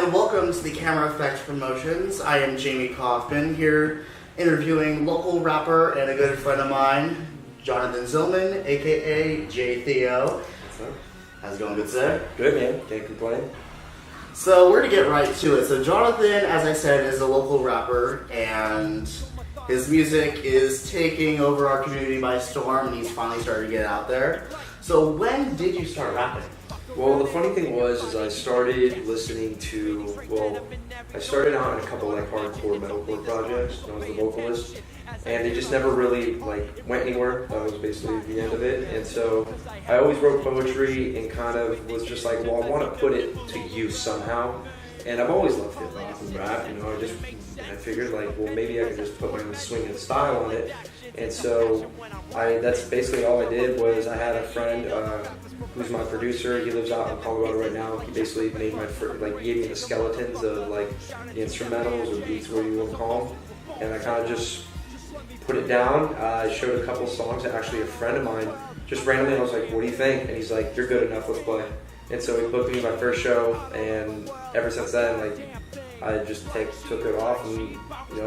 and welcome to the Camera Effect Promotions. I am Jamie Kaufman, here interviewing local rapper and a good friend of mine, Jonathan Zillman, aka J-Theo. How's it going, good sir? Good, man. Can't complain. So we're gonna get right to it. So Jonathan, as I said, is a local rapper, and his music is taking over our community by storm, and he's finally started to get out there. So when did you start rapping? Well, the funny thing was, I started listening to, I started out in a couple like hardcore metalcore projects when I was the vocalist, and they just never really went anywhere. That was basically the end of it. And so I always wrote poetry and kind of was just like, well, I want to put it to use somehow. And I've always loved hip hop and rap, I figured maybe I could just put my own swing and style on it. And so that's basically all I did. Was I had a friend who's my producer. He lives out in Colorado right now. He basically made gave me the skeletons of the instrumentals or beats, whatever you want to call them. And I kind of just put it down. I showed a couple songs to actually a friend of mine. Just randomly, I was like, "What do you think?" And he's like, "You're good enough. Let's play." And so he booked me my first show, and ever since then, I just took it off, and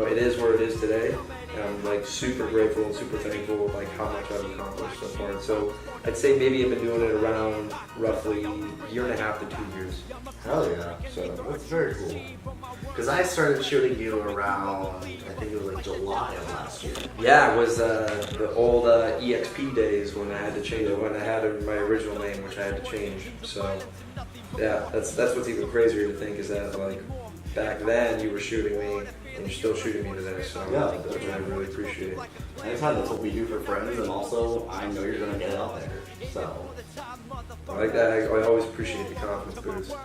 it is where it is today. And I'm super grateful and super thankful of how much I've accomplished so far. So I'd say maybe I've been doing it around roughly a year and a half to 2 years. Hell yeah! So that's very cool. Because I started shooting you around, I think it was July of last year. Yeah, it was the old EXP days when I had to change it, when I had my original name, which I had to change. So yeah, that's what's even crazier to think is that back then you were shooting me and you're still shooting me today. So yeah, which I really appreciate. Anytime, that's what we do for friends, and also I know you're gonna get it out there. So I like that. I always appreciate the confidence boost.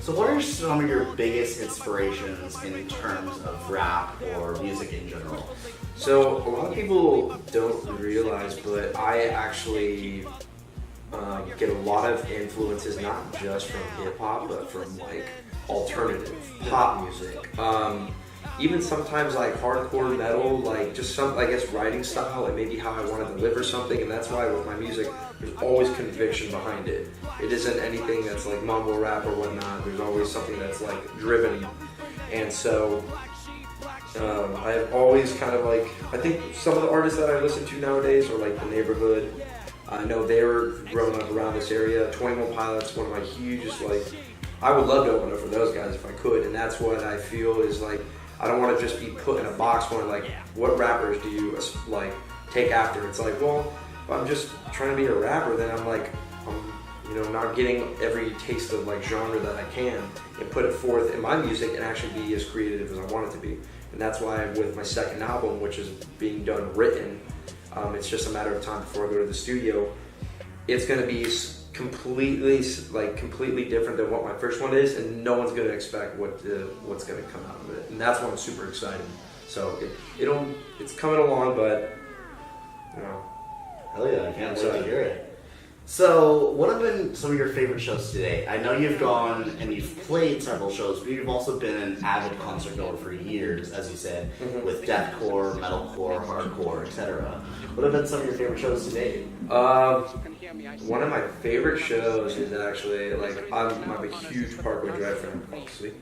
So what are some of your biggest inspirations in terms of rap or music in general? So a lot of people don't realize, but I actually get a lot of influences, not just from hip hop, but from alternative pop music. Even sometimes hardcore metal, just some, I guess, writing style and maybe how I want to deliver something. And that's why with my music, there's always conviction behind it. It isn't anything that's mumble rap or whatnot. There's always something that's driven. And so I have always kind of I think some of the artists that I listen to nowadays are The Neighborhood. I know they were growing up around this area. 21 Pilots, one of my hugest, I would love to open up for those guys if I could. And that's what I feel is I don't want to just be put in a box where what rappers do you take after? It's well, if I'm just trying to be a rapper, then I'm not getting every taste of genre that I can and put it forth in my music and actually be as creative as I want it to be. And that's why with my second album, which is being done written, it's just a matter of time before I go to the studio. It's going to be completely different than what my first one is, and no one's going to expect what's going to come out of it. And that's why I'm super excited. So it's coming along, but hell yeah, I can't wait to hear it. So, what have been some of your favorite shows today? I know you've gone and you've played several shows, but you've also been an avid concert goer for years, as you said, with deathcore, metalcore, hardcore, etc. What have been some of your favorite shows today? One of my favorite shows is actually I'm a huge Parkway Drive fan, obviously.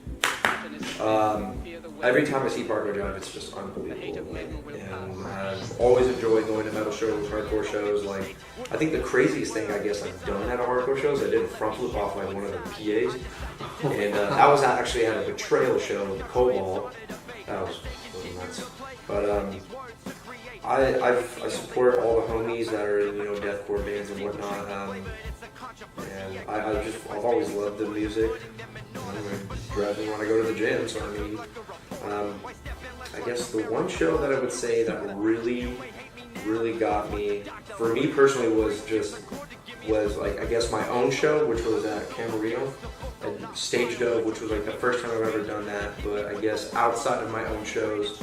Every time I see Parkway Drive, it's just unbelievable. And I've always enjoyed going to metal shows, hardcore shows. I think the craziest thing I guess I've done at a hardcore show is I did a front flip off one of the PAs, and that was actually at a Betrayal show with Cobalt. That was nuts. But I support all the homies that are in deathcore bands and whatnot. And I've always loved the music. It drives me when I go to the gym. So I guess the one show that I would say that really got me, for me personally, was I guess my own show, which was at Camarillo. I stage dove, which was the first time I've ever done that. But I guess outside of my own shows,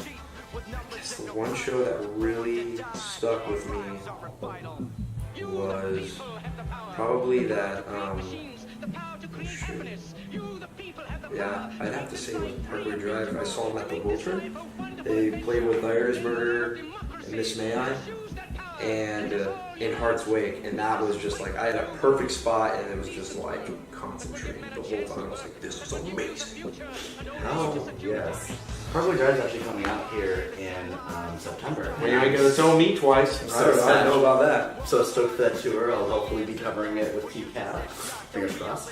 I guess the one show that really stuck with me was probably that, yeah, I'd have to say it was Parkway Drive. I saw them at the Vulture. They played with Iris Murder and Miss May I. And in Heart's Wake, and that was just like I had a perfect spot, and it was just like concentrating the whole time. I was like, this is amazing. Oh, yes. Parkway Drive is actually coming out here in September. Well, you're going to tell me twice. So I don't know about that. So stoked for that tour. I'll hopefully be covering it with TCAT. Fingers crossed.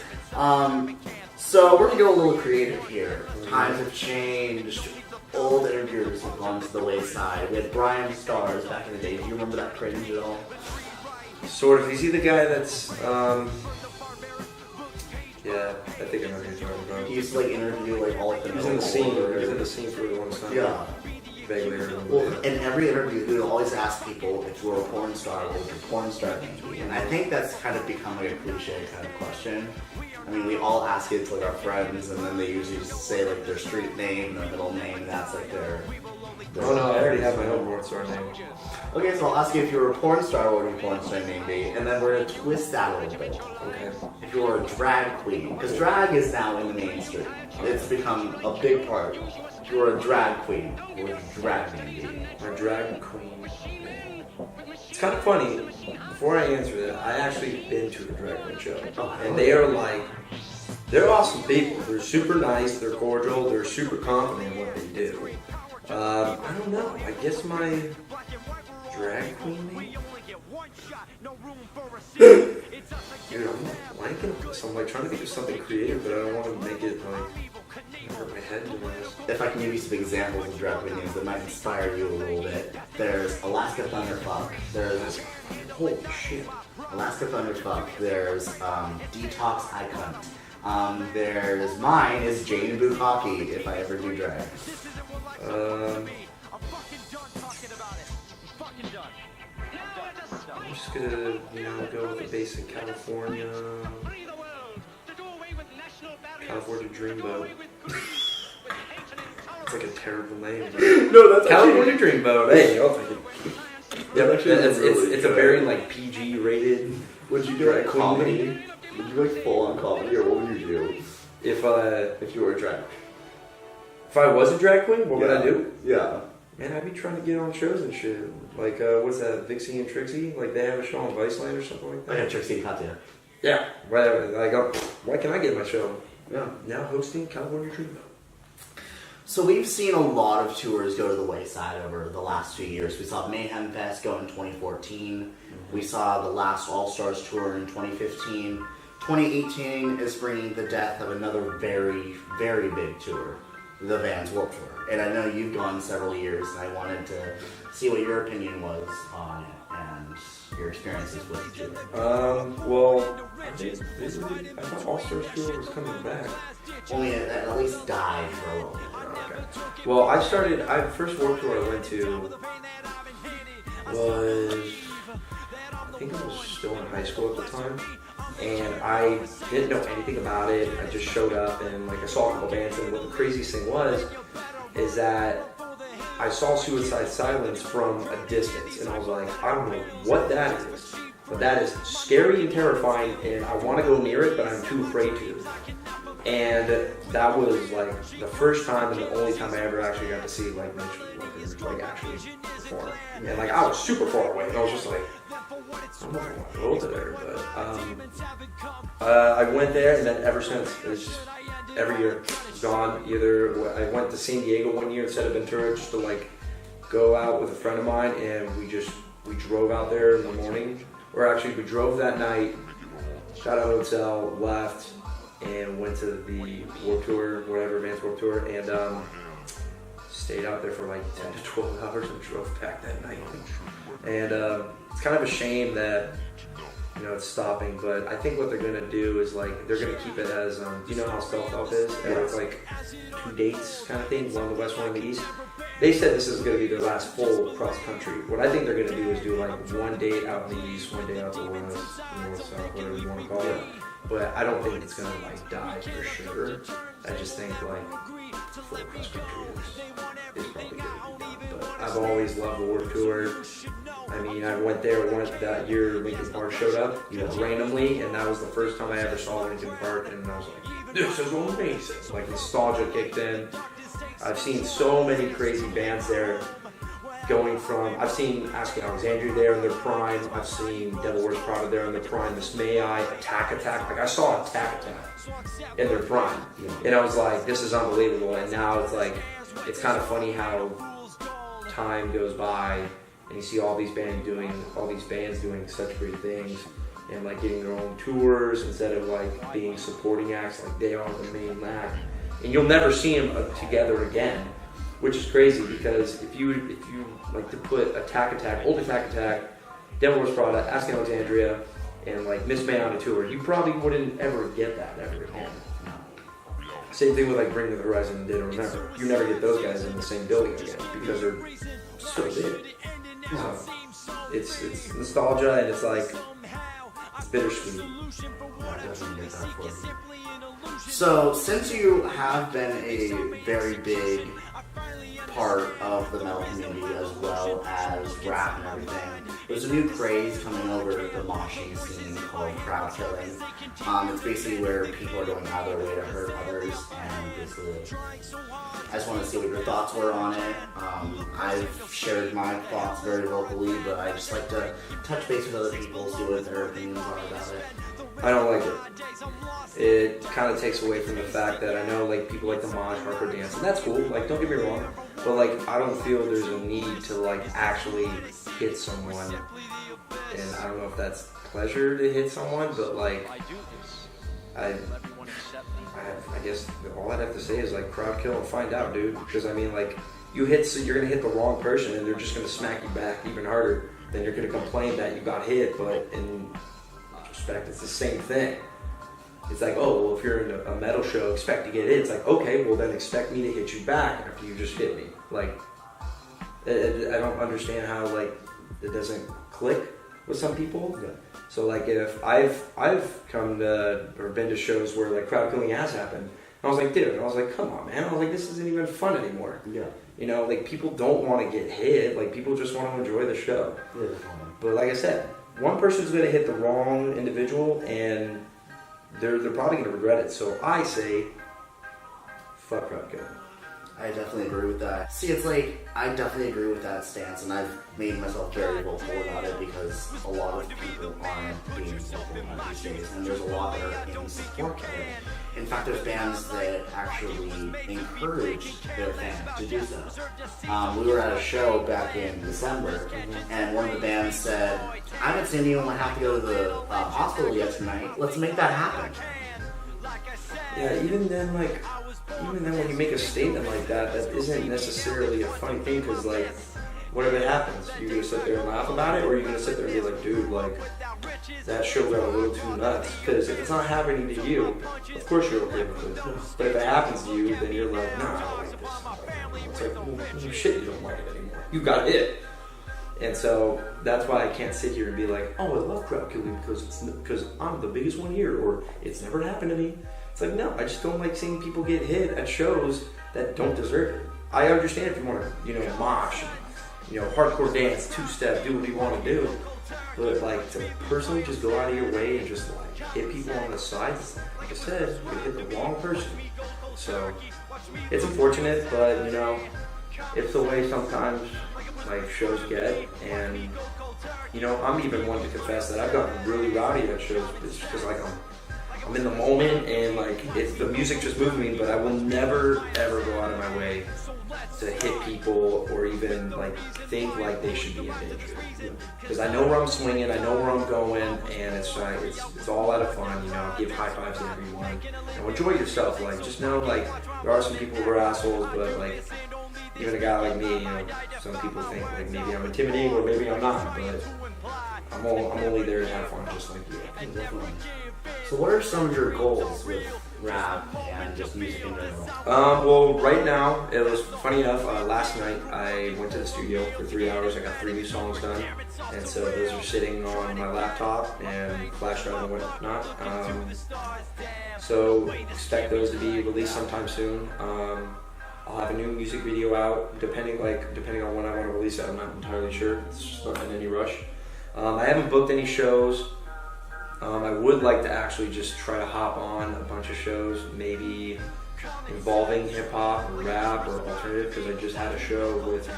So we're going to go a little creative here. Times have changed. Old interviewers have gone to the wayside. We had Brian Stars back in the day. Do you remember that cringe at all? Sort of. Is he the guy that's... yeah, I think I know who you're talking about. He used to like interview like all of the. He was in the scene. He was in the scene for a long time. Yeah. Vaguely remember. Well, in every interview, he would always ask people if you were a porn star, what would your porn star name be? And I think that's kind of become like a cliche kind of question. I mean, we all ask it to like our friends, and then they usually just say like their street name, their middle name. That's like their oh no, I already have my own porn star name. Okay, so I'll ask you if you were a porn star, what would your porn star name be? And then we're gonna twist that a little bit. Okay. If you were a drag queen, because drag is now in the mainstream. It's become a big part. If you were a drag queen, what would your drag name be? My drag queen. It's kind of funny. Before I answer that, I actually been to a drag queen show, and they are like, they're awesome people. They're super nice. They're cordial. They're super confident in what they do. I don't know. I guess my drag queen name? Dude, I'm blanking. So I'm like trying to think of something creative, but I don't want to make it like hurt my head. If I can give you some examples of drag queen names that might inspire you a little bit, there's Alaska Thunderfuck. There's Holy shit. Alaska Thunderfuck. There's Detox Icon. There's mine is Jane Bukkake if I ever do drag. I'm just gonna, go with the basic California Dreamboat. It's like a terrible name. No, that's California Dreamboat. Hey, I'll take it. Yeah, it's a very like PG rated. Would you do like comedy? Would you like full on comedy, or what would you do if you were a drag? If I was a drag queen, what would I do? Yeah. Man, I'd be trying to get on shows and shit. Like, what's that, Vixie and Trixie? Like, they have a show on Viceland or something like that? I got Trixie and Katya. Yeah. Whatever. Like, why can't I get my show? Yeah. Now hosting California Dreamboat. So we've seen a lot of tours go to the wayside over the last few years. We saw Mayhem Fest go in 2014. Mm-hmm. We saw the last All-Stars tour in 2015. 2018 is bringing the death of another very, very big tour, the Vans Warped Tour. And I know you've gone several years, and I wanted to see what your opinion was on it and your experiences with the tour. Well, I thought All-Stars tour was coming back. Only at least died for a little bit. Okay. Well, first Warped Tour I went to was, I think I was still in high school at the time, and I didn't know anything about it. I just showed up and like I saw a couple bands, and what the craziest thing was is that I saw Suicide Silence from a distance, and I was like, I don't know what that is, but that is scary and terrifying, and I want to go near it, but I'm too afraid to. And that was like the first time and the only time I ever actually got to see like Mitch like actually perform. And like I was super far away, and I was just like, I don't know if I want to go to there, but I went there, and then ever since it's just every year gone. Either I went to San Diego one year instead of Ventura just to like go out with a friend of mine, and we drove out there in the morning, or actually we drove that night, got a hotel, left, and went to the Warped Tour, whatever, Vans Warped Tour, and stayed out there for like 10 to 12 hours and drove back that night. And it's kind of a shame that, it's stopping, but I think what they're going to do is like, they're going to keep it as, do you know how Stealth is? It's like 2 dates kind of thing, one in the west, one in the east. They said this is going to be their last full cross country. What I think they're going to do is do like 1 date out in the east, 1 day out the west, north, south, whatever you want to call it. But I don't think it's gonna like die for sure. I just think like full cross country is probably gonna be done. But I've always loved the Warped Tour. I mean, I went there that year Linkin Park showed up, randomly, and that was the first time I ever saw Linkin Park, and I was like, this is amazing. Like nostalgia kicked in. I've seen so many crazy bands there. going from, I've seen Asking Alexandria there in their prime, I've seen Devil Wears Prada there in their prime, Miss May I, Attack, like I saw Attack in their prime, and I was like, this is unbelievable, and now it's like, it's kind of funny how time goes by, and you see all these bands doing such great things, and like getting their own tours instead of like being supporting acts like they are the main act, and you'll never see them together again. Which is crazy because if you like to put Old Attack, Devil Wears Prada, Asking Alexandria, and like Miss May on a tour, you probably wouldn't ever get that ever again. Same thing with like Bring Me the Horizon and Didn't Remember. You never get those guys in the same building again because they're so big. So it's nostalgia and it's like it's bittersweet. So since you have been a very big part of the metal community as well as rap and everything, there's a new craze coming over the moshing scene called crowd killing. It's basically where people are going out of their way to hurt others, and basically I just want to see what your thoughts were on it. I've shared my thoughts very vocally, but I just like to touch base with other people, see what their opinions are about it. I don't like it. It kind of takes away from the fact that I know like people like to mosh, hardcore dance, and that's cool. Like, don't get me wrong, but like I don't feel there's a need to like actually hit someone. And I don't know if that's pleasure to hit someone, but like I guess all I'd have to say is like crowd kill and find out, dude. Because I mean, like you're gonna hit the wrong person, and they're just gonna smack you back even harder. Then you're gonna complain that you got hit, but in respect, it's the same thing. It's like, oh, well, if you're in a metal show, expect to get hit. It's like, okay, well then expect me to hit you back after you just hit me. Like, I don't understand how like it doesn't click with some people. Yeah. So like if I've come to or been to shows where like crowd killing has happened, and I was like, dude, I was like, come on, man. I was like, this isn't even fun anymore. Yeah. You know, like people don't want to get hit. Like people just want to enjoy the show. Yeah. But like I said, one person's going to hit the wrong individual, and they're probably going to regret it. So I say, fuck crowd killing. I definitely agree with that. See, it's like, I definitely agree with that stance, and I've made myself very vocal about it because a lot of people aren't being vocal about it these days, and there's a lot that are in support of it. In fact, there's bands that actually encourage their fans to do so. We were at a show back in December, and one of the bands said, I haven't seen anyone have to go to the hospital yet tonight. Let's make that happen. Yeah, even then when you make a statement like that, that isn't necessarily a funny thing, because like, whatever happens, you're gonna sit there and laugh about it, or you're gonna sit there and be like, dude, like, that show got a little too nuts. Because if it's not happening to you, of course you're okay with it. But if it happens to you, then you're like, no, I don't like this. It's like, well, shit, you don't like it anymore. You got hit. And so that's why I can't sit here and be like, oh, I love crowd killing because I'm the biggest one here, or it's never happened to me. It's like, no, I just don't like seeing people get hit at shows that don't deserve it. I understand if you want to, mosh, hardcore dance, two-step, do what you want to do. But like to personally just go out of your way and just like hit people on the sides, like I said, you hit the wrong person. So it's unfortunate, but it's the way sometimes like shows get. And I'm even one to confess that I've gotten really rowdy at shows just because like I'm in the moment, and like it's the music just moved me, but I will never ever go out of my way to hit people or even like think like they should be in danger. Because I know where I'm swinging, I know where I'm going, and it's all out of fun. Give high fives to everyone and enjoy yourself. Like just know like there are some people who are assholes, but like even a guy like me, some people think like maybe I'm intimidating or maybe I'm not, but I'm only there to have fun, just like you. Definitely. So what are some of your goals with rap and just music in general? Well, right now, it was funny enough, last night I went to the studio for 3 hours. I got 3 new songs done, and so those are sitting on my laptop and flash drive and whatnot. So expect those to be released sometime soon. I'll have a new music video out, depending on when I want to release it. I'm not entirely sure. It's just not in any rush. I haven't booked any shows. I would like to actually just try to hop on a bunch of shows, maybe involving hip hop or rap or alternative, because I just had a show with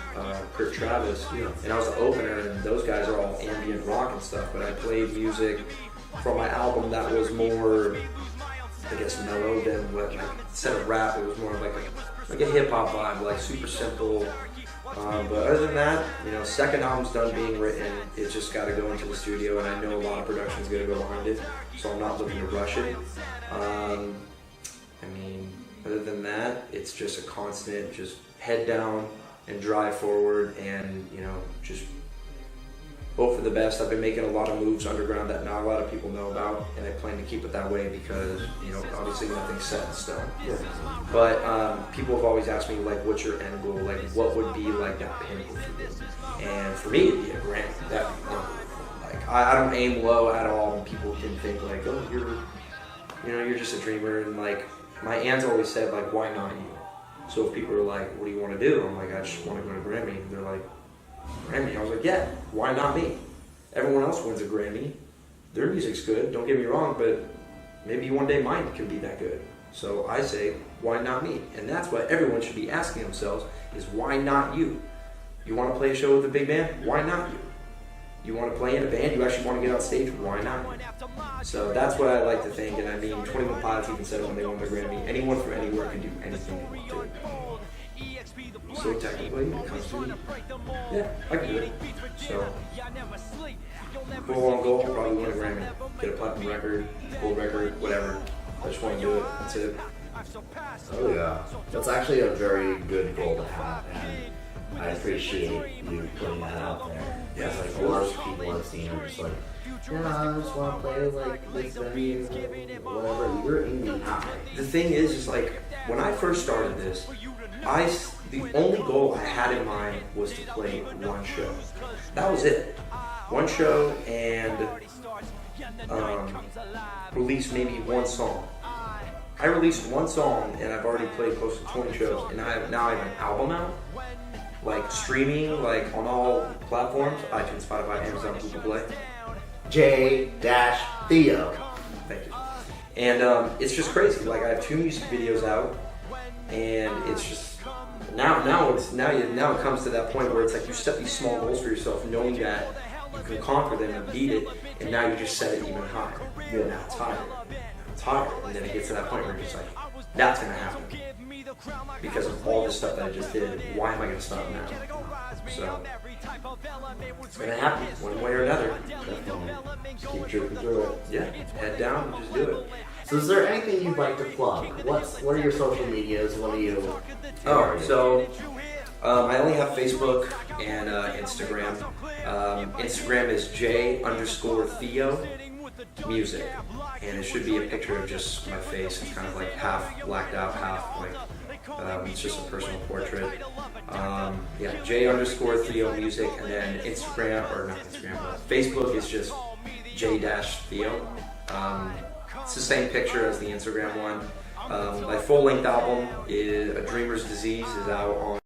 Kurt Travis, and I was the opener, and those guys are all ambient rock and stuff, but I played music from my album that was more, I guess, mellow than what, like, instead of rap, it was more like a hip hop vibe, like super simple. But other than that, second album's done being written. It's just got to go into the studio, and I know a lot of production's going to go behind it, so I'm not looking to rush it. Other than that, it's just a constant, just head down and drive forward, and just hope for the best. I've been making a lot of moves underground that not a lot of people know about, and I plan to keep it that way because, obviously nothing's set in stone. Yeah. But people have always asked me, like, what's your end goal? Like, what would be, like, that pinnacle for you? And for me, it'd be a Grammy. That'd be wonderful. Like, I don't aim low at all, and people can think, like, oh, you're just a dreamer, and, like, my aunt always said, like, why not you? So if people are like, what do you want to do? I'm like, I just want to go to Grammy. And they're like, Grammy? I was like, yeah, why not me? Everyone else wins a Grammy. Their music's good, don't get me wrong, but maybe one day mine can be that good. So I say, why not me? And that's what everyone should be asking themselves, is why not you? You want to play a show with a big band? Why not you? You want to play in a band? You actually want to get on stage? Why not you? So that's what I like to think, and 21 Pilots even said when they won the Grammy, anyone from anywhere can do anything they want to. So technically, it comes to me. Yeah, I can do it. So, goal on goal, probably win a Grammy. Get a platinum record, gold record, whatever. I just want to do it. That's it. Oh yeah, that's actually a very good goal to have, and I appreciate you putting that out there. Yeah, like a lot of people I've seen are just like, yeah, I just want to play like this venue, whatever. You're aiming high. The thing is like, when I first started this, the only goal I had in mind was to play one show. That was it. One show and release maybe one song. I released one song and I've already played close to 20 shows, and now I have an album out, like streaming, like on all platforms, iTunes, Spotify, Amazon, Google Play. J-Theo. Thank you. And it's just crazy. Like, I have 2 music videos out, and it's just now it comes to that point where it's like you set these small goals for yourself, knowing that you can conquer them and beat it, and now you just set it even higher. You're now tired. And then it gets to that point where you're just like, that's gonna happen because of all this stuff that I just did. Why am I gonna stop now? So it's gonna happen one way or another. Definitely. Keep tripping through it. Yeah, head down and just do it. So is there anything you'd like to plug? What are your social medias? What are you? I only have Facebook and Instagram. Instagram is J_Theo music, and it should be a picture of just my face. It's kind of like half blacked out, half like it's just a personal portrait. J_Theo music, and then Facebook is just J-Theo. It's the same picture as the Instagram one. My full-length album is A Dreamer's Disease is out on